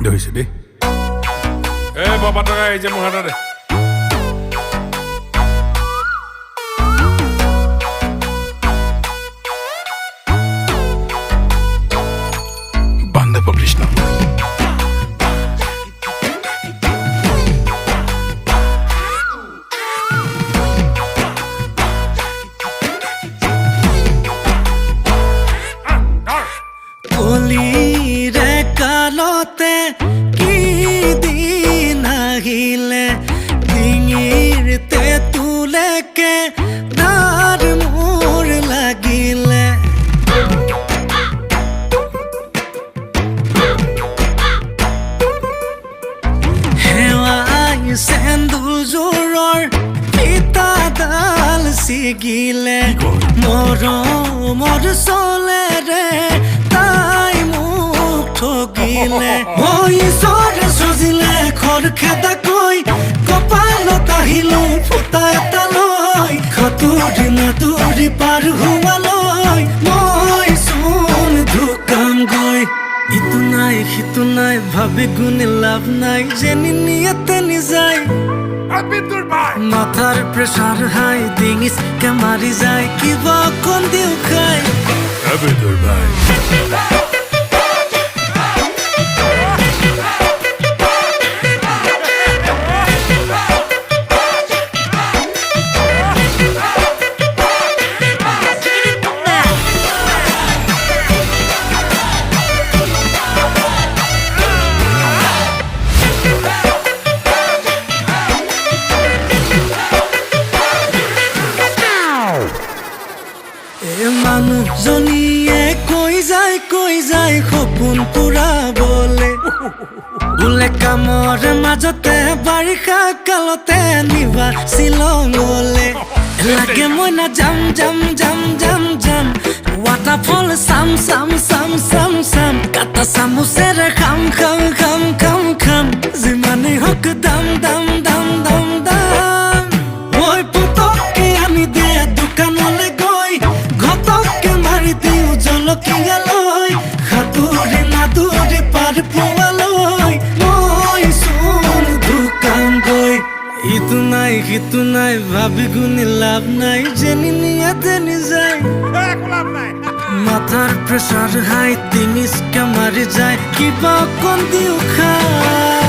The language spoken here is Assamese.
ধৰিছে দেই Barpattra এই যে মোৰ হাততে বান্ধৱ কৃষ্ণ কলিৰে কালতে কি দিন আহিলে ডিঙিৰ তেঁতুলেকে তাৰ মোৰ লাগিলে হেৱাই সেন্দুৰজোৰৰ ফিতাডাল ছিগিলে মৰমৰ চলেৰে তাই মোক ঠগিলে ঈশ্বৰে সজিলে খৰখেদাকৈ কপালত আহিলো ফুটা এটা লৈ সাঁতুৰি নাতুৰি পাৰ হোৱালৈ মই চোন ঢুকামগৈ ইটো নাই সিটো নাই ভাবি গুণে লাভ নাই যেনি নিয়াতে নিযায় মাথাৰ প্ৰেছাৰ হাই ডিঙিচকে মাৰি যায় কিবা অকণ দিও খাই Bidur ভাই মানুহজনীয়ে কৈ যায় সপোন পুৰাবলে বোলে কামৰ মাজতে বাৰিষা কালতে নিবা শ্বিলঙলে লাগে মই না যাম ৱাটাৰফল চাম কাটা চামুচেৰে খাম যিমানেই হওক দাম মই পুতককে আনি দে দোকানলে গৈ ঘটককে মাৰি দিওঁ জলকীয়া লৈ সাঁতুৰি নাতুৰি পাৰ পোৱালৈ মই চোন ঢুকামগৈ ইটো নাই সিটো নাই ভাবি গুণি লাভ নাই যেনি নিয়াতে নিযায় মাথাৰ প্ৰেছাৰ হাই ডিঙিচকে মাৰি যায় কিবা অকণ দিও খাই